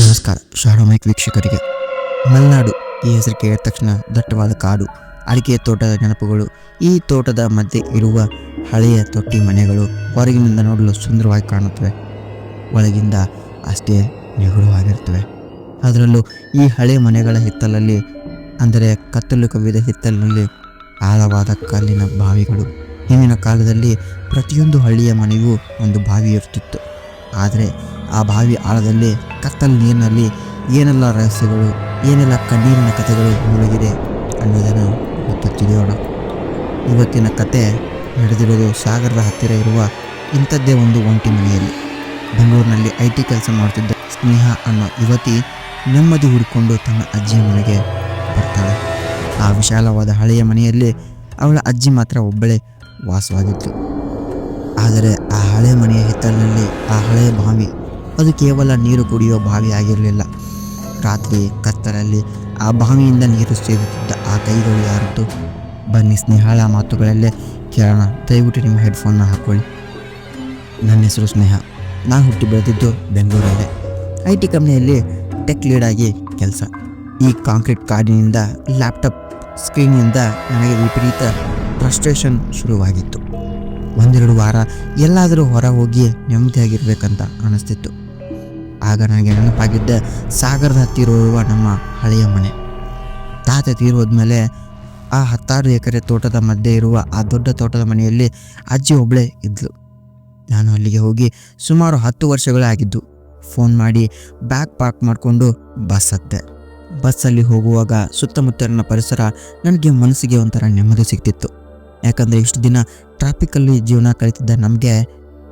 ನಮಸ್ಕಾರ shadow mic ವೀಕ್ಷಕರಿಗೆ. ಮಲೆನಾಡು ಈ ಹೆಸರು ಕೇಳಿದ ತಕ್ಷಣ ದಟ್ಟವಾದ ಕಾಡು, ಅಡಿಕೆ ತೋಟದ ನೆನಪುಗಳು. ಈ ತೋಟದ ಮಧ್ಯೆ ಇರುವ ಹಳೆಯ ತೊಟ್ಟಿ ಮನೆಗಳು ಹೊರಗಿನಿಂದ ನೋಡಲು ಸುಂದರವಾಗಿ ಕಾಣುತ್ತವೆ, ಒಳಗಿಂದ ಅಷ್ಟೇ ನಿಗೂಢವಾಗಿರ್ತವೆ. ಅದರಲ್ಲೂ ಈ ಹಳೆಯ ಮನೆಗಳ ಹಿತ್ತಲಲ್ಲಿ, ಅಂದರೆ ಕತ್ತಲು ಕವಿದ ಹಿತ್ತಲಿನಲ್ಲಿ ಆಳವಾದ ಕಲ್ಲಿನ ಬಾವಿಗಳು. ಹಿಂದಿನ ಕಾಲದಲ್ಲಿ ಪ್ರತಿಯೊಂದು ಹಳ್ಳಿಯ ಮನೆಗೂ ಒಂದು ಬಾವಿ ಇರುತ್ತಿತ್ತು. ಆದರೆ ಆ ಬಾವಿ ಆಳದಲ್ಲಿ ಕತ್ತಲು ನೀರಿನಲ್ಲಿ ಏನೆಲ್ಲ ರಹಸ್ಯಗಳು, ಏನೆಲ್ಲ ಕಣ್ಣೀರಿನ ಕಥೆಗಳು ಮುಳುಗಿದೆ ಅನ್ನೋದನ್ನು ಇವತ್ತು ತಿಳಿಯೋಣ. ಇವತ್ತಿನ ಕತೆ ನಡೆದಿರೋದು ಸಾಗರದ ಹತ್ತಿರ ಇರುವ ಇಂಥದ್ದೇ ಒಂದು ಒಂಟಿ ಮನೆಯಲ್ಲಿ. ಬೆಂಗಳೂರಿನಲ್ಲಿ IT ಕೆಲಸ ಮಾಡ್ತಿದ್ದ ಸ್ನೇಹ ಅನ್ನೋ ಯುವತಿ ನೆಮ್ಮದಿ ಹುಡುಕೊಂಡು ತನ್ನ ಅಜ್ಜಿಯ ಮನೆಗೆ ಬರ್ತಾಳೆ. ಆ ವಿಶಾಲವಾದ ಹಳೆಯ ಮನೆಯಲ್ಲಿ ಅವಳ ಅಜ್ಜಿ ಮಾತ್ರ ಒಬ್ಬಳೇ ವಾಸವಾಗಿತ್ತು. ಆದರೆ ಆ ಹಳೆಯ ಮನೆಯ ಹಿತ್ತಲಿನಲ್ಲಿ ಆ ಹಳೆಯ ಬಾವಿ, ಅದು ಕೇವಲ ನೀರು ಕುಡಿಯೋ ಬಾವಿ ಆಗಿರಲಿಲ್ಲ. ರಾತ್ರಿ ಕತ್ತಲಲ್ಲಿ ಆ ಬಾವಿಯಿಂದ ನೀರು ಸೇದುತ್ತಿದ್ದ ಆ ಕೈಗಳು ಯಾರದ್ದು? ಬನ್ನಿ ಸ್ನೇಹಳ ಮಾತುಗಳಲ್ಲೇ ಕೇಳೋಣ. ದಯವಿಟ್ಟು ನಿಮ್ಮ ಹೆಡ್ಫೋನ್ನ ಹಾಕ್ಕೊಳ್ಳಿ. ನನ್ನ ಹೆಸರು ಸ್ನೇಹ. ನಾನು ಹುಟ್ಟಿ ಬೆಳೆದಿದ್ದು ಬೆಂಗಳೂರಲ್ಲೇ. IT ಕಂಪ್ನಿಯಲ್ಲಿ ಟೆಕ್ ಲೀಡಾಗಿ ಕೆಲಸ. ಈ ಕಾಂಕ್ರೀಟ್ ಕಾಡಿನಿಂದ, ಲ್ಯಾಪ್ಟಾಪ್ ಸ್ಕ್ರೀನಿಂದ ನನಗೆ ವಿಪರೀತ ಫ್ರಸ್ಟ್ರೇಷನ್ ಶುರುವಾಗಿತ್ತು. ಒಂದೆರಡು ವಾರ ಎಲ್ಲಾದರೂ ಹೊರ ಹೋಗಿ ನೆಮ್ಮದಿಯಾಗಿರ್ಬೇಕಂತ ಅನ್ನಿಸ್ತಿತ್ತು. ಆಗ ನನಗೆ ನೆನಪಾಗಿದ್ದ ಸಾಗರದ ಹತ್ತಿರ ಇರುವ ನಮ್ಮ ಹಳೆಯ ಮನೆ. ತಾತ ತೀರೋದ್ಮೇಲೆ ಆ 16 ಎಕರೆ ತೋಟದ ಮಧ್ಯೆ ಇರುವ ಆ ದೊಡ್ಡ ತೋಟದ ಮನೆಯಲ್ಲಿ ಅಜ್ಜಿ ಒಬ್ಬಳೇ ಇದ್ಲು. ನಾನು ಅಲ್ಲಿಗೆ ಹೋಗಿ ಸುಮಾರು 10 ವರ್ಷಗಳೇ ಆಗಿದ್ದು. ಫೋನ್ ಮಾಡಿ ಬ್ಯಾಗ್ ಪಾಕ್ ಮಾಡಿಕೊಂಡು ಬಸ್ ಹತ್ತೆ. ಬಸ್ಸಲ್ಲಿ ಹೋಗುವಾಗ ಸುತ್ತಮುತ್ತಲಿನ ಪರಿಸರ ನನಗೆ ಮನಸ್ಸಿಗೆ ಒಂಥರ ನೆಮ್ಮದಿ ಸಿಗ್ತಿತ್ತು. ಯಾಕಂದರೆ ಇಷ್ಟು ದಿನ ಟ್ರಾಫಿಕಲ್ಲಿ ಜೀವನ ಕಳೀತಿದ್ದ ನಮಗೆ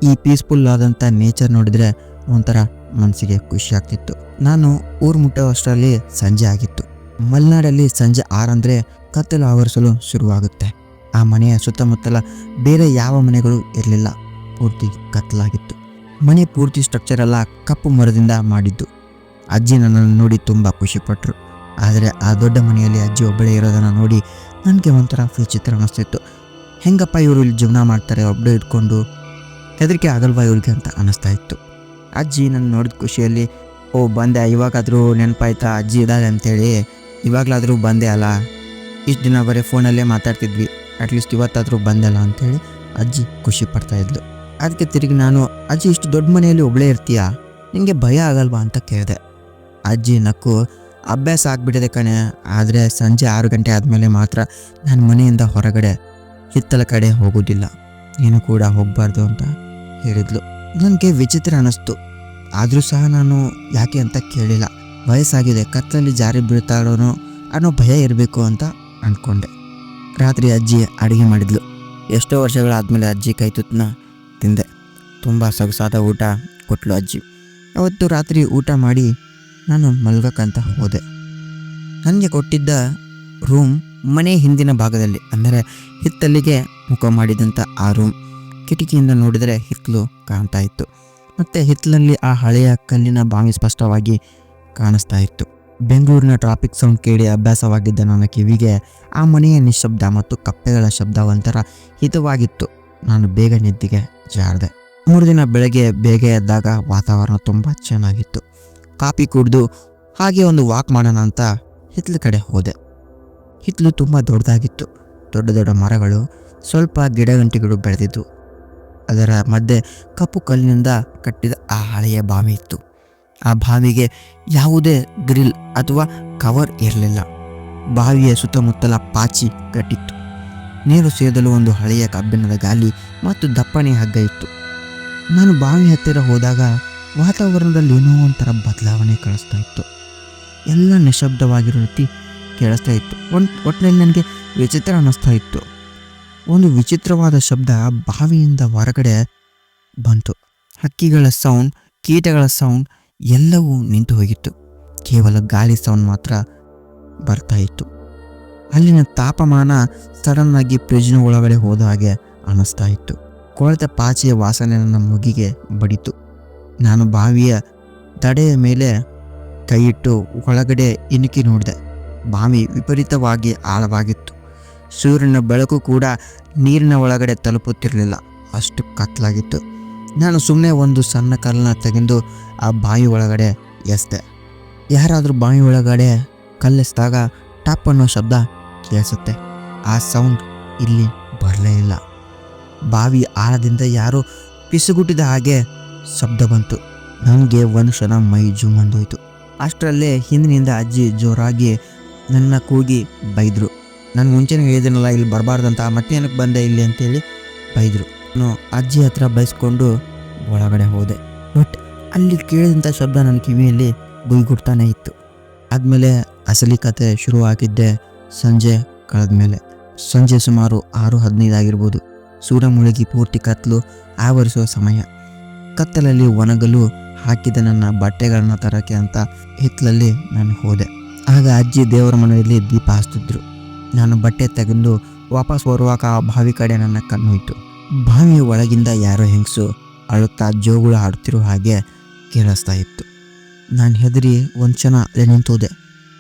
ಈ ಪೀಸ್ಫುಲ್ ಆದಂಥ ನೇಚರ್ ನೋಡಿದರೆ ಒಂಥರ ಮನಸ್ಸಿಗೆ ಖುಷಿ ಆಗ್ತಿತ್ತು. ನಾನು ಊರು ಮುಟ್ಟುವಷ್ಟರಲ್ಲಿ ಸಂಜೆ ಆಗಿತ್ತು. ಮಲೆನಾಡಲ್ಲಿ ಸಂಜೆ 6 ಅಂದರೆ ಕತ್ತಲು ಆವರಿಸಲು ಶುರುವಾಗುತ್ತೆ. ಆ ಮನೆಯ ಸುತ್ತಮುತ್ತಲ ಬೇರೆ ಯಾವ ಮನೆಗಳು ಇರಲಿಲ್ಲ, ಪೂರ್ತಿ ಕತ್ತಲಾಗಿತ್ತು. ಮನೆ ಪೂರ್ತಿ ಸ್ಟ್ರಕ್ಚರ್ ಎಲ್ಲ ಕಪ್ಪು ಮರದಿಂದ ಮಾಡಿದ್ದು. ಅಜ್ಜಿ ನನ್ನನ್ನು ನೋಡಿ ತುಂಬ ಖುಷಿಪಟ್ಟರು. ಆದರೆ ಆ ದೊಡ್ಡ ಮನೆಯಲ್ಲಿ ಅಜ್ಜಿ ಒಬ್ಬಳೇ ಇರೋದನ್ನು ನೋಡಿ ನನಗೆ ಒಂಥರ ವಿಚಿತ್ರ ಅನ್ನಿಸ್ತಿತ್ತು. ಹೆಂಗಪ್ಪ ಇವರು ಇಲ್ಲಿ ಜೀವನ ಮಾಡ್ತಾರೆ ಒಬ್ಬಳೇ ಇಟ್ಕೊಂಡು, ಹೆದರಿಕೆ ಆಗಲ್ವಾ ಇವ್ರಿಗೆ ಅಂತ ಅನ್ನಿಸ್ತಾ ಇತ್ತು. ಅಜ್ಜಿ ನನ್ನ ನೋಡಿದ ಖುಷಿಯಲ್ಲಿ, ಓ ಬಂದೆ, ಇವಾಗಾದರೂ ನೆನಪಾಯ್ತಾ ಅಜ್ಜಿ ಇದ್ದಾಳೆ ಅಂಥೇಳಿ, ಇವಾಗಲಾದರೂ ಬಂದೆ ಅಲ್ಲ, ಇಷ್ಟು ದಿನ ಬರೀ ಫೋನಲ್ಲೇ ಮಾತಾಡ್ತಿದ್ವಿ, ಅಟ್ಲೀಸ್ಟ್ ಇವತ್ತಾದರೂ ಬಂದಲ್ಲ ಅಂಥೇಳಿ ಅಜ್ಜಿ ಖುಷಿ ಪಡ್ತಾಯಿದ್ಲು. ಅದಕ್ಕೆ ತಿರುಗಿ ನಾನು, ಅಜ್ಜಿ ಇಷ್ಟು ದೊಡ್ಡ ಮನೆಯಲ್ಲಿ ಒಬ್ಬಳೇ ಇರ್ತೀಯಾ, ನಿನಗೆ ಭಯ ಆಗಲ್ವಾ ಅಂತ ಕೇಳಿದೆ. ಅಜ್ಜಿ ನಕ್ಕು, ಅಭ್ಯಾಸ ಆಗಿಬಿಟ್ಟಿದೆ ಕಣೆ, ಆದರೆ ಸಂಜೆ 6 ಗಂಟೆ ಆದಮೇಲೆ ಮಾತ್ರ ನಾನು ಮನೆಯಿಂದ ಹೊರಗಡೆ ಹಿತ್ತಲ ಕಡೆ ಹೋಗೋದಿಲ್ಲ, ನೀನು ಕೂಡ ಹೋಗಬಾರ್ದು ಅಂತ ಹೇಳಿದ್ಲು. ನನಗೆ ವಿಚಿತ್ರ ಅನ್ನಿಸ್ತು. ಆದರೂ ಸಹ ನಾನು ಯಾಕೆ ಅಂತ ಕೇಳಿಲ್ಲ. ವಯಸ್ಸಾಗಿದೆ, ಕತ್ತಲಲ್ಲಿ ಜಾರಿ ಬೀಳ್ತಾಳೋನೋ ಅನ್ನೋ ಭಯ ಇರಬೇಕು ಅಂತ ಅಂದ್ಕೊಂಡೆ. ರಾತ್ರಿ ಅಜ್ಜಿ ಅಡುಗೆ ಮಾಡಿದ್ಲು. ಎಷ್ಟೋ ವರ್ಷಗಳಾದಮೇಲೆ ಅಜ್ಜಿ ಕೈ ತುತ್ತನ್ನ ತಿಂದೆ. ತುಂಬ ಸೊಗಸಾದ ಊಟ ಕೊಟ್ಟಳು ಅಜ್ಜಿ. ಅವತ್ತು ರಾತ್ರಿ ಊಟ ಮಾಡಿ ನಾನು ಮಲ್ಗಕ್ಕಂತ ಹೋದೆ. ನನಗೆ ಕೊಟ್ಟಿದ್ದ ರೂಮ್ ಮನೆ ಹಿಂದಿನ ಭಾಗದಲ್ಲಿ, ಅಂದರೆ ಹಿತ್ತಲಿಗೆ ಮುಖ ಮಾಡಿದಂಥ ಆ ರೂಮ್. ಕಿಟಕಿಯಿಂದ ನೋಡಿದರೆ ಹಿತ್ತಲು ಕಾಣ್ತಾ ಇತ್ತು, ಮತ್ತು ಹಿತ್ತಲಲ್ಲಿ ಆ ಹಳೆಯ ಕಲ್ಲಿನ ಬಾವಿ ಸ್ಪಷ್ಟವಾಗಿ ಕಾಣಿಸ್ತಾ ಇತ್ತು. ಬೆಂಗಳೂರಿನ ಟ್ರಾಫಿಕ್ ಸೌಂಡ್ ಕೇಳಿ ಅಭ್ಯಾಸವಾಗಿದ್ದ ನನ್ನ ಕಿವಿಗೆ ಆ ಮನೆಯ ನಿಶಬ್ದ ಮತ್ತು ಕಪ್ಪೆಗಳ ಶಬ್ದ ಒಂಥರ ಹಿತವಾಗಿತ್ತು. ನಾನು ಬೇಗ ನಿದ್ದೆಗೆ ಜಾರಿದೆ. 3 ದಿನ ಬೆಳಗ್ಗೆ ಬೇಗ ಎದ್ದಾಗ ವಾತಾವರಣ ತುಂಬ ಚೆನ್ನಾಗಿತ್ತು. ಕಾಫಿ ಕುಡಿದು ಹಾಗೆ ಒಂದು ವಾಕ್ ಮಾಡೋಣ ಅಂತ ಹಿತ್ತಲ ಕಡೆ ಹೋದೆ. ಹಿತ್ತಲು ತುಂಬ ದೊಡ್ಡದಾಗಿತ್ತು. ದೊಡ್ಡ ದೊಡ್ಡ ಮರಗಳು, ಸ್ವಲ್ಪ ಗಿಡಗಂಟಿಗಳು ಬೆಳೆದಿದ್ದು. ಅದರ ಮಧ್ಯೆ ಕಪ್ಪು ಕಲ್ಲಿನಿಂದ ಕಟ್ಟಿದ ಆ ಹಳೆಯ ಬಾವಿ ಇತ್ತು. ಆ ಬಾವಿಗೆ ಯಾವುದೇ ಗ್ರಿಲ್ ಅಥವಾ ಕವರ್ ಇರಲಿಲ್ಲ. ಬಾವಿಯ ಸುತ್ತಮುತ್ತಲ ಪಾಚಿ ಕಟ್ಟಿತ್ತು. ನೀರು ಸೇದಲು ಒಂದು ಹಳೆಯ ಕಬ್ಬಿಣದ ಗಾಲಿ ಮತ್ತು ದಪ್ಪಣೆ ಹಗ್ಗ ಇತ್ತು. ನಾನು ಬಾವಿ ಹತ್ತಿರ ಹೋದಾಗ ವಾತಾವರಣದಲ್ಲಿ ಏನೋ ಒಂಥರ ಬದಲಾವಣೆ ಕಾಣಿಸ್ತಾ ಇತ್ತು. ಎಲ್ಲ ನಿಶಬ್ದವಾಗಿರೋ ರೀತಿ ಕೇಳಿಸ್ತಾ ಇತ್ತು. ಒಟ್ಟಿನಲ್ಲಿ ನನಗೆ ವಿಚಿತ್ರ ಅನ್ನಿಸ್ತಾ ಇತ್ತು. ಒಂದು ವಿಚಿತ್ರವಾದ ಶಬ್ದ ಬಾವಿಯಿಂದ ಹೊರಗಡೆ ಬಂತು. ಹಕ್ಕಿಗಳ ಸೌಂಡ್, ಕೀಟಗಳ ಸೌಂಡ್ ಎಲ್ಲವೂ ನಿಂತು ಹೋಗಿತ್ತು. ಕೇವಲ ಗಾಳಿ ಸೌಂಡ್ ಮಾತ್ರ ಬರ್ತಾ ಇತ್ತು. ಅಲ್ಲಿನ ತಾಪಮಾನ ಸಡನ್ನಾಗಿ ಫ್ರಿಜ್ನ ಒಳಗಡೆ ಹೋದ ಹಾಗೆ ಅನ್ನಿಸ್ತಾ ಇತ್ತು. ಕೊಳೆತ ಪಾಚಿಯ ವಾಸನೆ ನನ್ನ ಮುಗಿಗೆ ಬಡಿತು. ನಾನು ಬಾವಿಯ ತಡೆಯ ಮೇಲೆ ಕೈಯಿಟ್ಟು ಒಳಗಡೆ ಇಣುಕಿ ನೋಡಿದೆ. ಬಾವಿ ವಿಪರೀತವಾಗಿ ಆಳವಾಗಿತ್ತು. ಸೂರ್ಯನ ಬೆಳಕು ಕೂಡ ನೀರಿನ ಒಳಗಡೆ ತಲುಪುತ್ತಿರಲಿಲ್ಲ, ಅಷ್ಟು ಕತ್ತಲಾಗಿತ್ತು. ನಾನು ಸುಮ್ಮನೆ ಒಂದು ಸಣ್ಣ ಕಲ್ಲನ್ನ ತೆಗೆದು ಆ ಬಾವಿ ಒಳಗಡೆ ಎಸೆದೆ. ಯಾರಾದರೂ ಬಾವಿ ಒಳಗಡೆ ಕಲ್ಲೆಸ್ದಾಗ ಟಾಪ್ ಅನ್ನೋ ಶಬ್ದ ಕೇಳಿಸುತ್ತೆ. ಆ ಸೌಂಡ್ ಇಲ್ಲಿ ಬರಲೇ ಇಲ್ಲ. ಬಾವಿ ಆಳದಿಂದ ಯಾರೋ ಪಿಸುಗುಟ್ಟಿದ ಹಾಗೆ ಶಬ್ದ ಬಂತು. ನನಗೆ ಒಂದು ಕ್ಷಣ ಮೈ ಜುಮ್ ಅಂದೋಯ್ತು. ಅಷ್ಟರಲ್ಲೇ ಹಿಂದಿನಿಂದ ಅಜ್ಜಿ ಜೋರಾಗಿ ನನ್ನ ಕೂಗಿ ಬೈದರು. ನಾನು ಮುಂಚೆನೇ ಹೇಳಿದ್ದೀನಲ್ಲ ಇಲ್ಲಿ ಬರಬಾರ್ದಂತ, ಮತ್ತೇನಕ್ಕೆ ಬಂದೆ ಇಲ್ಲಿ ಅಂತೇಳಿ ಬೈದರು. ನಾನು ಅಜ್ಜಿ ಹತ್ರ ಬೈಸ್ಕೊಂಡು ಒಳಗಡೆ ಹೋದೆ. ಬಟ್ ಅಲ್ಲಿ ಕೇಳಿದಂಥ ಶಬ್ದ ನನ್ನ ಕಿವಿಯಲ್ಲಿ ಗುಯ್ಗುಡ್ತಾನೆ ಇತ್ತು. ಆದಮೇಲೆ ಅಸಲಿ ಕತೆ ಶುರುವಾಗಿದ್ದೆ ಸಂಜೆ ಕಳೆದ ಮೇಲೆ. ಸಂಜೆ ಸುಮಾರು 6:15 ಆಗಿರ್ಬೋದು. ಸೂರ್ಯ ಮುಳುಗಿ ಪೂರ್ತಿ ಕತ್ತಲು ಆವರಿಸುವ ಸಮಯ. ಕತ್ತಲಲ್ಲಿ ಒಣಗಲು ಹಾಕಿದ ನನ್ನ ಬಟ್ಟೆಗಳನ್ನ ತರಕ್ಕೆ ಅಂತ ಹಿತ್ತಲಲ್ಲಿ ನಾನು ಹೋದೆ. ಆಗ ಅಜ್ಜಿ ದೇವರ ಮನೆಯಲ್ಲಿ ದೀಪ ಹಚ್ತಿದ್ರು. ನಾನು ಬಟ್ಟೆ ತೆಗೆದು ವಾಪಸ್ ಬರುವಾಗ ಆ ಬಾವಿ ಕಡೆ ನನ್ನ ಕಣ್ಣು ಹೋಯಿತು. ಬಾವಿಯ ಒಳಗಿಂದ ಯಾರೋ ಹೆಂಗಸು ಅಳುತ್ತಾ ಜೋಗುಳು ಹಾಡುತ್ತಿರೋ ಹಾಗೆ ಕೇಳಿಸ್ತಾ ಇತ್ತು. ನಾನು ಹೆದರಿ ಒಂದು ಕ್ಷಣ ಅಲ್ಲೇ ನಿಂತೋದೆ.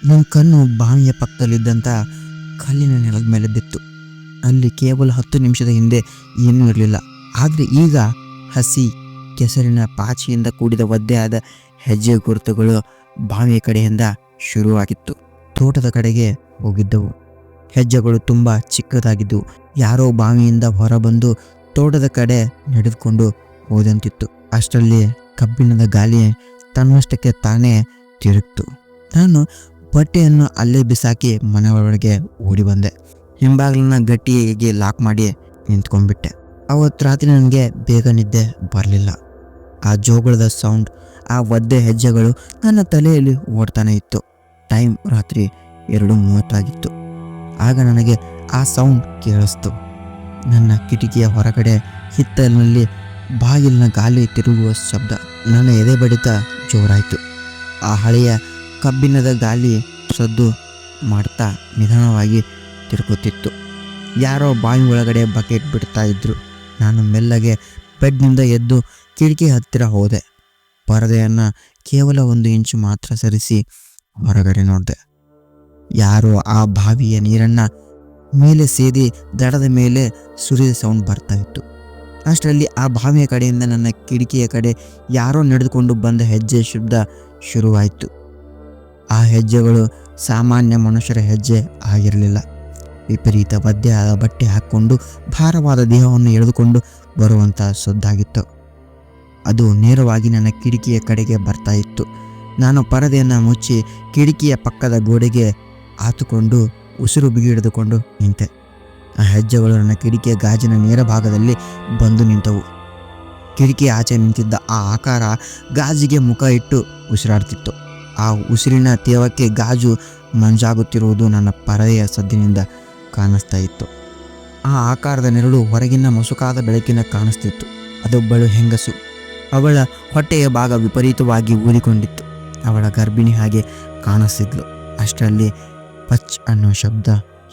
ನನ್ನ ಕಣ್ಣು ಬಾವಿಯ ಪಕ್ಕದಲ್ಲಿದ್ದಂಥ ಕಲ್ಲಿನ ನೆಲದ ಮೇಲೆ ಬಿತ್ತು. ಅಲ್ಲಿ ಕೇವಲ 10 ನಿಮಿಷದ ಹಿಂದೆ ಏನೂ ಇರಲಿಲ್ಲ. ಆದರೆ ಈಗ ಹಸಿ ಕೆಸರಿನ ಪಾಚಿಯಿಂದ ಕೂಡಿದ ಒದ್ದೆಯಾದ ಹೆಜ್ಜೆ ಗುರುತುಗಳು ಬಾವಿಯ ಕಡೆಯಿಂದ ಶುರುವಾಗಿತ್ತು. ತೋಟದ ಕಡೆಗೆ ಹೋಗಿದ್ದವು. ಹೆಜ್ಜೆಗಳು ತುಂಬ ಚಿಕ್ಕದಾಗಿದ್ದವು. ಯಾರೋ ಬಾವಿಯಿಂದ ಹೊರಬಂದು ತೋಟದ ಕಡೆ ನಡೆದುಕೊಂಡು ಹೋದಂತಿತ್ತು. ಅಷ್ಟರಲ್ಲಿ ಕಬ್ಬಿಣದ ಗಾಳಿ ತನ್ನಷ್ಟಕ್ಕೆ ತಾನೇ ತಿರುಗಿತು. ನಾನು ಬಟ್ಟೆಯನ್ನು ಅಲ್ಲೇ ಬಿಸಾಕಿ ಮನೆ ಒಳಗೆ ಓಡಿ ಬಂದೆ. ಹಿಂಬಾಗಿಲನ್ನ ಗಟ್ಟಿಯಾಗಿ ಲಾಕ್ ಮಾಡಿ ನಿಂತ್ಕೊಂಡ್ಬಿಟ್ಟೆ. ಅವತ್ತು ರಾತ್ರಿ ನನಗೆ ಬೇಗ ನಿದ್ದೆ ಬರಲಿಲ್ಲ. ಆ ಜೋಗುಳದ ಸೌಂಡ್, ಆ ಒದ್ದೆ ಹೆಜ್ಜೆಗಳು ನನ್ನ ತಲೆಯಲ್ಲಿ ಓಡ್ತಾನೆ ಇತ್ತು. ಟೈಮ್ ರಾತ್ರಿ 2:30 ಆಗಿತ್ತು. ಆಗ ನನಗೆ ಆ ಸೌಂಡ್ ಕೇಳಿಸ್ತು. ನನ್ನ ಕಿಟಕಿಯ ಹೊರಗಡೆ ಹಿತ್ತಲಿನಲ್ಲಿ ಬಾಗಿಲಿನ ಗಾಳಿ ತಿರುಗುವ ಶಬ್ದ. ನನ್ನ ಎದೆ ಬಡಿತ ಜೋರಾಯಿತು. ಆ ಹಳೆಯ ಕಬ್ಬಿಣದ ಗಾಳಿ ಸದ್ದು ಮಾಡ್ತಾ ನಿಧಾನವಾಗಿ ತಿರುಗುತ್ತಿತ್ತು. ಯಾರೋ ಬಾವಿ ಒಳಗಡೆ ಬಕೆಟ್ ಬಿಡ್ತಾ ಇದ್ರು. ನಾನು ಮೆಲ್ಲಗೆ ಬೆಡ್ನಿಂದ ಎದ್ದು ಕಿಟಕಿ ಹತ್ತಿರ ಹೋದೆ. ಪರದೆಯನ್ನು ಕೇವಲ 1 ಇಂಚು ಮಾತ್ರ ಸರಿಸಿ ಹೊರಗಡೆ ನೋಡಿದೆ. ಯಾರೋ ಆ ಬಾವಿಯ ನೀರನ್ನು ಮೇಲೆ ಸೇದಿ ದಡದ ಮೇಲೆ ಸುರಿದ ಸೌಂಡ್ ಬರ್ತಾ ಇತ್ತು. ಅಷ್ಟರಲ್ಲಿ ಆ ಬಾವಿಯ ಕಡೆಯಿಂದ ನನ್ನ ಕಿಟಕಿಯ ಕಡೆ ಯಾರೋ ನಡೆದುಕೊಂಡು ಬಂದ ಹೆಜ್ಜೆ ಶಬ್ದ ಶುರುವಾಯಿತು. ಆ ಹೆಜ್ಜೆಗಳು ಸಾಮಾನ್ಯ ಮನುಷ್ಯರ ಹೆಜ್ಜೆ ಆಗಿರಲಿಲ್ಲ. ವಿಪರೀತ ಒದ್ದೆಯಾದ ಬಟ್ಟೆ ಹಾಕ್ಕೊಂಡು ಭಾರವಾದ ದೇಹವನ್ನು ಎಳೆದುಕೊಂಡು ಬರುವಂಥ ಸದ್ದಾಗಿತ್ತು. ಅದು ನೇರವಾಗಿ ನನ್ನ ಕಿಟಕಿಯ ಕಡೆಗೆ ಬರ್ತಾ ಇತ್ತು. ನಾನು ಪರದೆಯನ್ನು ಮುಚ್ಚಿ ಕಿಟಕಿಯ ಪಕ್ಕದ ಗೋಡೆಗೆ ಆತುಕೊಂಡು ಉಸಿರು ಬಿಗಿಹಿಡಿದುಕೊಂಡು ನಿಂತೆ. ಆ ಹೆಜ್ಜೆಗಳು ನನ್ನ ಕಿಟಕಿಯ ಗಾಜಿನ ನೇರ ಭಾಗದಲ್ಲಿ ಬಂದು ನಿಂತವು. ಕಿಟಕಿ ಆಚೆ ನಿಂತಿದ್ದ ಆ ಆಕಾರ ಗಾಜಿಗೆ ಮುಖ ಇಟ್ಟು ಉಸಿರಾಡ್ತಿತ್ತು. ಆ ಉಸಿರಿನ ತೇವಕ್ಕೆ ಗಾಜು ಮಂಜಾಗುತ್ತಿರುವುದು ನನ್ನ ಪರದೆಯ ಸದ್ದಿನಿಂದ ಕಾಣಿಸ್ತಾ ಇತ್ತು. ಆ ಆಕಾರದ ನೆರಳು ಹೊರಗಿನ ಮಸುಕಾದ ಬೆಳಕಿನ ಕಾಣಿಸ್ತಿತ್ತು. ಅದೊಬ್ಬಳು ಹೆಂಗಸು. ಅವಳ ಹೊಟ್ಟೆಯ ಭಾಗ ವಿಪರೀತವಾಗಿ ಊದಿಕೊಂಡಿತ್ತು. ಅವಳ ಗರ್ಭಿಣಿ ಹಾಗೆ ಕಾಣಿಸ್ತಿದ್ಲು. ಅಷ್ಟರಲ್ಲಿ ಪಚ್ ಅನ್ನೋ ಶಬ್ದ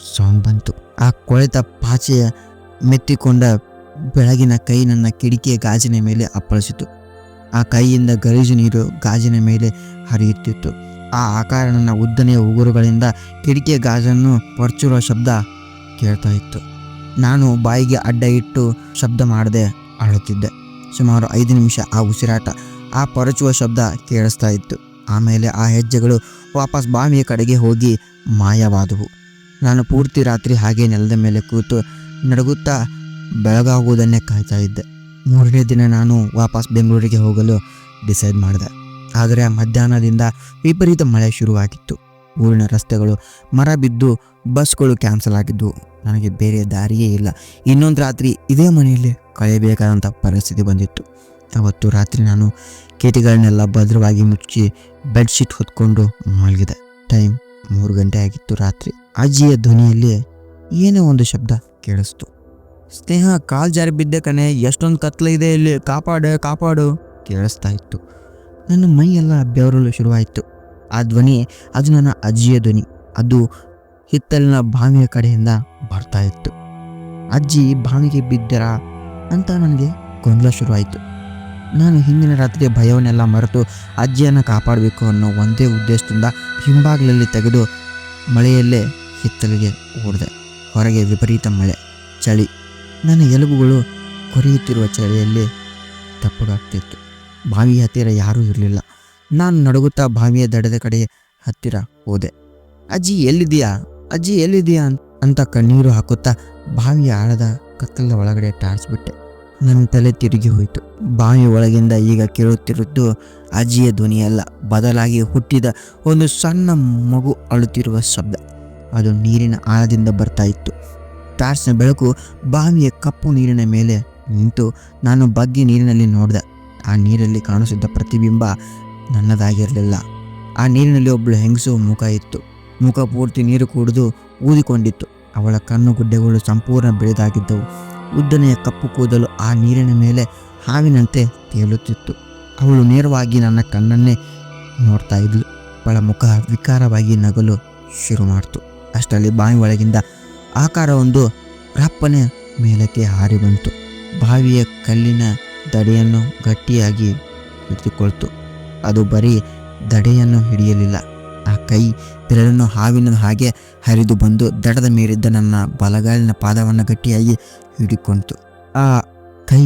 ಸೌಂಡ್ ಬಂತು. ಆ ಕೊಳೆತ ಪಾಚೆಯ ಮೆತ್ತಿಕೊಂಡ ಬೆಳಗಿನ ಕೈ ನನ್ನ ಕಿಟಕಿಯ ಗಾಜಿನ ಮೇಲೆ ಅಪ್ಪಳಿಸಿತು. ಆ ಕೈಯಿಂದ ಗಲೀಜು ನೀರು ಗಾಜಿನ ಮೇಲೆ ಹರಿಯುತ್ತಿತ್ತು. ಆ ಆಕಾರ ನನ್ನ ಉದ್ದನೆಯ ಉಗುರುಗಳಿಂದ ಕಿಟಕಿಯ ಗಾಜನ್ನು ಪರ್ಚಿರುವ ಶಬ್ದ ಕೇಳ್ತಾ ಇತ್ತು. ನಾನು ಬಾಯಿಗೆ ಅಡ್ಡ ಇಟ್ಟು ಶಬ್ದ ಮಾಡದೆ ಅಳುತ್ತಿದ್ದೆ. ಸುಮಾರು 5 ನಿಮಿಷ ಆ ಉಸಿರಾಟ, ಆ ಪರಚುವ ಶಬ್ದ ಕೇಳಿಸ್ತಾ ಇತ್ತು. ಆಮೇಲೆ ಆ ಹೆಜ್ಜೆಗಳು ವಾಪಸ್ ಬಾವಿಯ ಕಡೆಗೆ ಹೋಗಿ ಮಾಯವಾದವು. ನಾನು ಪೂರ್ತಿ ರಾತ್ರಿ ಹಾಗೆ ನೆಲದ ಮೇಲೆ ಕೂತು ನಡುಗುತ್ತಾ ಬೆಳಗಾಗುವುದನ್ನೇ ಕಾಯ್ತಾ ಇದ್ದೆ. 3ನೇ ದಿನ ನಾನು ವಾಪಸ್ ಬೆಂಗಳೂರಿಗೆ ಹೋಗಲು ಡಿಸೈಡ್ ಮಾಡಿದೆ. ಆದರೆ ಮಧ್ಯಾಹ್ನದಿಂದ ವಿಪರೀತ ಮಳೆ ಶುರುವಾಗಿತ್ತು. ಊರಿನ ರಸ್ತೆಗಳು ಮರ ಬಿದ್ದು ಬಸ್ಗಳು ಕ್ಯಾನ್ಸಲ್ ಆಗಿದ್ದವು. ನನಗೆ ಬೇರೆ ದಾರಿಯೇ ಇಲ್ಲ. ಇನ್ನೊಂದು ರಾತ್ರಿ ಇದೇ ಮನೆಯಲ್ಲಿ ಕಳೆಯಬೇಕಾದಂಥ ಪರಿಸ್ಥಿತಿ ಬಂದಿತ್ತು. ಅವತ್ತು ರಾತ್ರಿ ನಾನು ಕಿಟಕಿಗಳನ್ನೆಲ್ಲ ಭದ್ರವಾಗಿ ಮುಚ್ಚಿ ಬೆಡ್ಶೀಟ್ ಹೊತ್ಕೊಂಡು ಮಲಗಿದೆ. ಟೈಮ್ 3 ಗಂಟೆ ಆಗಿತ್ತು ರಾತ್ರಿ. ಅಜ್ಜಿಯ ಧ್ವನಿಯಲ್ಲಿ ಏನೋ ಒಂದು ಶಬ್ದ ಕೇಳಿಸ್ತು. ಸ್ನೇಹ, ಕಾಲ್ ಜಾರಿ ಬಿದ್ದೆ ಕಣೆ, ಎಷ್ಟೊಂದು ಕತ್ಲೆ ಇದೆ ಇಲ್ಲಿ, ಕಾಪಾಡು ಕೇಳಿಸ್ತಾ ಇತ್ತು. ನನ್ನ ಮೈಯೆಲ್ಲ ಬೆವರಲು ಶುರುವಾಯಿತು. ಆ ಧ್ವನಿ ಅದು ನನ್ನ ಅಜ್ಜಿಯ ಧ್ವನಿ. ಅದು ಹಿತ್ತಲಿನ ಬಾವಿಯ ಕಡೆಯಿಂದ ಬರ್ತಾ ಇತ್ತು. ಅಜ್ಜಿ ಬಾವಿಗೆ ಬಿದ್ದರಾ ಅಂತ ನನಗೆ ಗೊಂದಲ ಶುರುವಾಯಿತು. ನಾನು ಹಿಂದಿನ ರಾತ್ರಿ ಭಯವನ್ನೆಲ್ಲ ಮರೆತು ಅಜ್ಜಿಯನ್ನು ಕಾಪಾಡಬೇಕು ಅನ್ನೋ ಒಂದೇ ಉದ್ದೇಶದಿಂದ ಹಿಂಬಾಗಿಲಲ್ಲಿ ತೆಗೆದು ಮಳೆಯಲ್ಲೇ ಹಿತ್ತಲಿಗೆ ಓಡಿದೆ. ಹೊರಗೆ ವಿಪರೀತ ಮಳೆ, ಚಳಿ. ನನ್ನ ಎಲುಬುಗಳು ಕೊರೆಯುತ್ತಿರುವ ಚಳಿಯಲ್ಲಿ ತಪ್ಪಗಾಗ್ತಿತ್ತು. ಬಾವಿಯ ಹತ್ತಿರ ಯಾರೂ ಇರಲಿಲ್ಲ. ನಾನು ನಡುಗುತ್ತಾ ಬಾವಿಯ ದಡದ ಕಡೆ ಹತ್ತಿರ ಹೋದೆ. ಅಜ್ಜಿ ಎಲ್ಲಿದೆಯಾ, ಅಜ್ಜಿ ಎಲ್ಲಿದೆಯಾ ಅಂತ ಕಣ್ಣೀರು ಹಾಕುತ್ತಾ ಬಾವಿಯ ಆಳದ ಕತ್ತಲ ಒಳಗಡೆ ಟಾರ್ಚ್ ಬಿಟ್ಟೆ. ನನ್ನ ತಲೆ ತಿರುಗಿ ಹೋಯಿತು. ಬಾವಿ ಒಳಗಿಂದ ಈಗ ಕೇಳುತ್ತಿರುವುದು ಅಜ್ಜಿಯ ಧ್ವನಿಯಲ್ಲ, ಬದಲಾಗಿ ಹುಟ್ಟಿದ ಒಂದು ಸಣ್ಣ ಮಗು ಅಳುತ್ತಿರುವ ಶಬ್ದ. ಅದು ನೀರಿನ ಆಳದಿಂದ ಬರ್ತಾ ಇತ್ತು. ಟಾರ್ಚ್ನ ಬೆಳಕು ಬಾವಿಯ ಕಪ್ಪು ನೀರಿನ ಮೇಲೆ ನಿಂತು ನಾನು ಬಗ್ಗಿ ನೀರಿನಲ್ಲಿ ನೋಡಿದೆ. ಆ ನೀರಲ್ಲಿ ಕಾಣಿಸಿದ್ದ ಪ್ರತಿಬಿಂಬ ನನ್ನದಾಗಿರಲಿಲ್ಲ. ಆ ನೀರಿನಲ್ಲಿ ಒಬ್ಬಳು ಹೆಂಗಸು ಮುಖ ಇತ್ತು. ಮುಖ ಪೂರ್ತಿ ನೀರು ಕುಡಿದು ಊದಿಕೊಂಡಿತ್ತು. ಅವಳ ಕಣ್ಣು ಗುಡ್ಡೆಗಳು ಸಂಪೂರ್ಣ ಬೆಳೆದಾಗಿದ್ದವು. ಉದ್ದನೆಯ ಕಪ್ಪು ಕೂದಲು ಆ ನೀರಿನ ಮೇಲೆ ಹಾವಿನಂತೆ ತೇಲುತ್ತಿತ್ತು. ಅವಳು ನೇರವಾಗಿ ನನ್ನ ಕಣ್ಣನ್ನೇ ನೋಡ್ತಾ ಇದ್ಲು. ಅವಳ ಮುಖ ವಿಕಾರವಾಗಿ ನಗಲು ಶುರು ಮಾಡ್ತು. ಅಷ್ಟರಲ್ಲಿ ಬಾವಿ ಒಳಗಿಂದ ಆಕಾರವೊಂದು ರಪ್ಪನೆ ಮೇಲಕ್ಕೆ ಹಾರಿ ಬಂತು. ಬಾವಿಯ ಕಲ್ಲಿನ ದಡೆಯನ್ನು ಗಟ್ಟಿಯಾಗಿ ಹಿಡಿದುಕೊಳ್ತು. ಅದು ಬರೀ ದಡೆಯನ್ನು ಹಿಡಿಯಲಿಲ್ಲ, ಆ ಕೈ ಬೆರಳನ್ನು ಹಾವಿನ ಹಾಗೆ ಹರಿದು ಬಂದು ದಡದ ಮೇಲಿದ್ದ ನನ್ನ ಬಲಗಾಲಿನ ಪಾದವನ್ನು ಗಟ್ಟಿಯಾಗಿ ಹಿಡಿಕೊಂಡಿತು. ಆ ಕೈ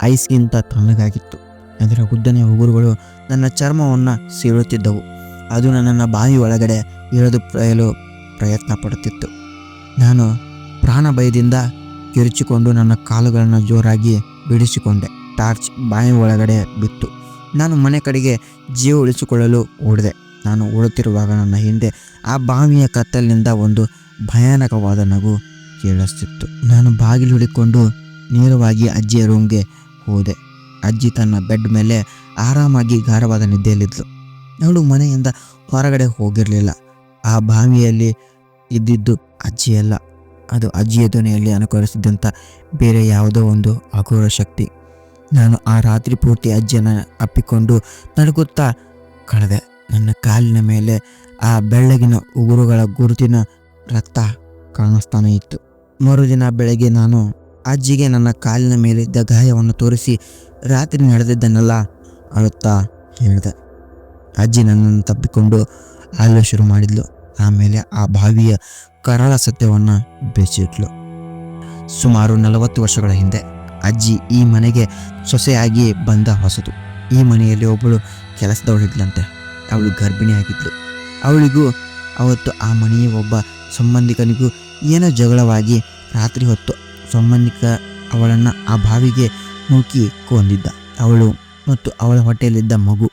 ಐಸ್ಗಿಂತ ತಣ್ಣಗಾಗಿತ್ತು. ಅದರ ಉದ್ದನೆಯ ಉಗುರುಗಳು ನನ್ನ ಚರ್ಮವನ್ನು ಸೀಳುತ್ತಿದ್ದವು. ಅದು ನನ್ನನ್ನು ಬಾವಿ ಒಳಗಡೆ ಇಳಿದು ಪ್ರಯತ್ನ ಪಡುತ್ತಿತ್ತು. ನಾನು ಪ್ರಾಣ ಭಯದಿಂದ ಕಿರುಚಿಕೊಂಡು ನನ್ನ ಕಾಲುಗಳನ್ನು ಜೋರಾಗಿ ಬಿಡಿಸಿಕೊಂಡೆ. ಟಾರ್ಚ್ ಬಾವಿ ಒಳಗಡೆ ಬಿತ್ತು. ನಾನು ಮನೆ ಕಡೆಗೆ ಜೀವ ಉಳಿಸಿಕೊಳ್ಳಲು ಓಡಿದೆ. ನಾನು ಓಡುತ್ತಿರುವಾಗ ನನ್ನ ಹಿಂದೆ ಆ ಬಾವಿಯ ಕತ್ತಲಿನಿಂದ ಒಂದು ಭಯಾನಕವಾದ ನಗು ಕೇಳಿಸ್ತಿತ್ತು. ನಾನು ಬಾಗಿಲು ಹಿಡಿಕೊಂಡು ನೇರವಾಗಿ ಅಜ್ಜಿಯ ರೂಮ್ಗೆ ಹೋದೆ. ಅಜ್ಜಿ ತನ್ನ ಬೆಡ್ ಮೇಲೆ ಆರಾಮಾಗಿ ಗಾಢವಾದ ನಿದ್ದೆಯಲ್ಲಿದ್ಲು. ಅವಳು ಮನೆಯಿಂದ ಹೊರಗಡೆ ಹೋಗಿರಲಿಲ್ಲ. ಆ ಬಾವಿಯಲ್ಲಿ ಇದ್ದಿದ್ದು ಅಜ್ಜಿಯಲ್ಲ, ಅದು ಅಜ್ಜಿಯ ಧ್ವನಿಯಲ್ಲಿ ಅನುಕರಿಸಿದಂಥ ಬೇರೆ ಯಾವುದೋ ಒಂದು ಅಘೋರ ಶಕ್ತಿ. ನಾನು ಆ ರಾತ್ರಿ ಪೂರ್ತಿ ಅಜ್ಜಿಯನ್ನು ಅಪ್ಪಿಕೊಂಡು ನಡುಗುತ್ತಾ ಕಳೆದೆ. ನನ್ನ ಕಾಲಿನ ಮೇಲೆ ಆ ಬೆಳ್ಳಗಿನ ಉಗುರುಗಳ ಗುರುತಿನ ರಕ್ತ ಕಾಣಿಸ್ತಾನೆ ಇತ್ತು. ಮರುದಿನ ಬೆಳಗ್ಗೆ ನಾನು ಅಜ್ಜಿಗೆ ನನ್ನ ಕಾಲಿನ ಮೇಲಿದ್ದ ಗಾಯವನ್ನು ತೋರಿಸಿ ರಾತ್ರಿ ನಡೆದಿದ್ದನ್ನೆಲ್ಲ ಅಳುತ್ತಾ ಹೇಳಿದೆ. ಅಜ್ಜಿ ನನ್ನನ್ನು ತಪ್ಪಿಕೊಂಡು ಅಳಲು ಶುರು ಮಾಡಿದ್ಲು. ಆಮೇಲೆ ಆ ಬಾವಿಯ ಕರಾಳ ಸತ್ಯವನ್ನು ಬೆಚ್ಚಿಟ್ಲು. ಸುಮಾರು 40 ವರ್ಷಗಳ ಹಿಂದೆ ಅಜ್ಜಿ ಈ ಮನೆಗೆ ಸೊಸೆಯಾಗಿ ಬಂದ ಹೊಸತು. ಈ ಮನೆಯಲ್ಲಿ ಒಬ್ಬಳು ಕೆಲಸದವಳಿದ್ಲಂತೆ. ಅವಳು ಗರ್ಭಿಣಿಯಾಗಿದ್ಲು. ಅವಳಿಗೂ ಅವತ್ತು ಆ ಮನೆಯ ಒಬ್ಬ ಸಂಬಂಧಿಕನಿಗೂ ಏನೋ ಜಗಳವಾಗಿ ರಾತ್ರಿ ಹೊತ್ತು ಸಂಬಂಧಿಕ ಅವಳನ್ನು ಆ ಬಾವಿಗೆ ನೂಕಿ ಕೊಂದಿದ್ದ. ಅವಳು ಮತ್ತು ಅವಳ ಹೊಟ್ಟೆಯಲ್ಲಿದ್ದ ಮಗು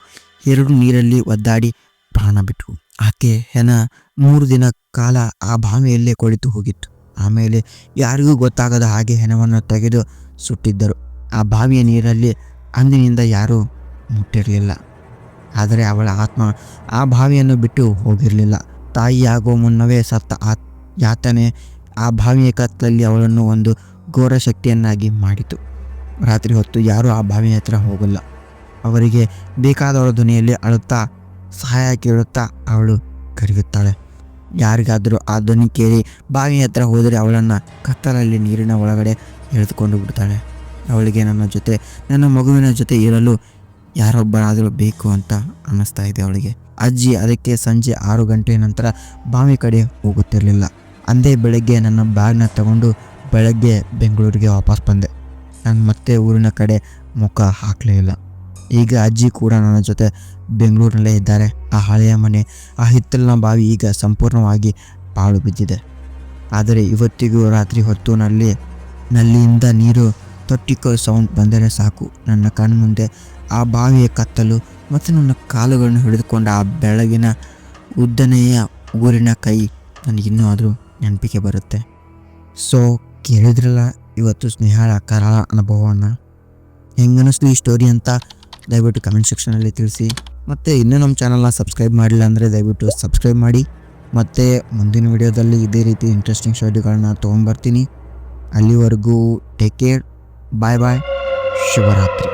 ಎರಡು ನೀರಲ್ಲಿ ಒದ್ದಾಡಿ ಪ್ರಾಣ ಬಿಟ್ಟವು. ಆಕೆ ಹೆಣ 3 ದಿನ ಕಾಲ ಆ ಬಾವಿಯಲ್ಲೇ ಕೊಳಿತು ಹೋಗಿತ್ತು. ಆಮೇಲೆ ಯಾರಿಗೂ ಗೊತ್ತಾಗದ ಹಾಗೆ ಹೆಣವನ್ನು ತೆಗೆದು ಸುಟ್ಟಿದ್ದರು. ಆ ಬಾವಿಯ ನೀರಲ್ಲಿ ಅಂದಿನಿಂದ ಯಾರೂ ಮುಟ್ಟಿರಲಿಲ್ಲ. ಆದರೆ ಅವಳ ಆತ್ಮ ಆ ಬಾವಿಯನ್ನು ಬಿಟ್ಟು ಹೋಗಿರಲಿಲ್ಲ. ತಾಯಿಯಾಗೋ ಮುನ್ನವೇ ಸತ್ತ ಯಾತನೆ ಆ ಬಾವಿಯ ಕತ್ತಲಲ್ಲಿ ಅವಳನ್ನು ಒಂದು ಘೋರ ಶಕ್ತಿಯನ್ನಾಗಿ ಮಾಡಿತು. ರಾತ್ರಿ ಹೊತ್ತು ಯಾರೂ ಆ ಬಾವಿಯ ಹತ್ರ ಹೋಗಲ್ಲ. ಅವರಿಗೆ ಬೇಕಾದವರ ಧ್ವನಿಯಲ್ಲಿ ಅಳುತ್ತಾ ಸಹಾಯ ಕೇಳುತ್ತಾ ಅವಳು ಕರೆಯುತ್ತಾಳೆ. ಯಾರಿಗಾದರೂ ಆ ಧ್ವನಿ ಕೇಳಿ ಬಾವಿಯ ಹತ್ರ ಹೋದರೆ ಅವಳನ್ನು ಕತ್ತಲಲ್ಲಿ ನೀರಿನ ಒಳಗಡೆ ಎಳೆದುಕೊಂಡು ಬಿಡ್ತಾಳೆ. ಅವಳಿಗೆ ನನ್ನ ಮಗುವಿನ ಜೊತೆ ಇರಲು ಯಾರೊಬ್ಬರಾದರೂ ಬೇಕು ಅಂತ ಅನ್ನಿಸ್ತಾ ಇದೆ ಅವಳಿಗೆ. ಅಜ್ಜಿ ಅದಕ್ಕೆ ಸಂಜೆ 6 ಗಂಟೆ ನಂತರ ಬಾವಿ ಕಡೆ ಹೋಗುತ್ತಿರಲಿಲ್ಲ. ಅಂದೇ ಬೆಳಗ್ಗೆ ನನ್ನ ಬ್ಯಾಗ್ನ ತಗೊಂಡು ಬೆಳಗ್ಗೆ ಬೆಂಗಳೂರಿಗೆ ವಾಪಸ್ ಬಂದೆ. ನಾನು ಮತ್ತೆ ಊರಿನ ಕಡೆ ಮುಖ ಹಾಕಲೇ ಇಲ್ಲ. ಈಗ ಅಜ್ಜಿ ಕೂಡ ನನ್ನ ಜೊತೆ ಬೆಂಗಳೂರಿನಲ್ಲೇ ಇದ್ದಾರೆ. ಆ ಹಳೆಯ ಮನೆ, ಆ ಹಿತ್ತಲಿನ ಬಾವಿ ಈಗ ಸಂಪೂರ್ಣವಾಗಿ ಪಾಳು ಬಿದ್ದಿದೆ. ಆದರೆ ಇವತ್ತಿಗೂ ರಾತ್ರಿ ಹೊತ್ತು ನಲ್ಲಿಯಿಂದ ನೀರು ತೊಟ್ಟಿಕೋ ಸೌಂಡ್ ಬಂದರೆ ಸಾಕು, ನನ್ನ ಕಣ್ಣು ಮುಂದೆ ಆ ಬಾವಿಯ ಕತ್ತಲು ಮತ್ತು ನನ್ನ ಕಾಲುಗಳನ್ನು ಹಿಡಿದುಕೊಂಡ ಆ ಬೆಳಗಿನ ಉದ್ದನೆಯ ಊರಿನ ಕೈ ನನಗಿನ್ನೂ ಆದರೂ ನೆನಪಿಗೆ ಬರುತ್ತೆ. ಸೊ ಕೇಳಿದ್ರಲ್ಲ ಇವತ್ತು ಸ್ನೇಹಳ ಕರಾಳ ಅನುಭವವನ್ನು. ಹೆಂಗನಿಸ್ತು ಈ ಸ್ಟೋರಿ ಅಂತ ದಯವಿಟ್ಟು ಕಮೆಂಟ್ ಸೆಕ್ಷನಲ್ಲಿ ತಿಳಿಸಿ. ಮತ್ತು ಇನ್ನೂ ನಮ್ಮ ಚಾನಲ್ನ ಸಬ್ಸ್ಕ್ರೈಬ್ ಮಾಡಿಲ್ಲ ಅಂದರೆ ದಯವಿಟ್ಟು ಸಬ್ಸ್ಕ್ರೈಬ್ ಮಾಡಿ. ಮತ್ತು ಮುಂದಿನ ವಿಡಿಯೋದಲ್ಲಿ ಇದೇ ರೀತಿ ಇಂಟ್ರೆಸ್ಟಿಂಗ್ ಸ್ಟೋರಿಗಳನ್ನ ತೊಗೊಂಡ್ಬರ್ತೀನಿ. ಅಲ್ಲಿವರೆಗೂ ಟೇಕ್ ಕೇರ್, ಬಾಯ್ ಬಾಯ್, ಶುಭರಾತ್ರಿ.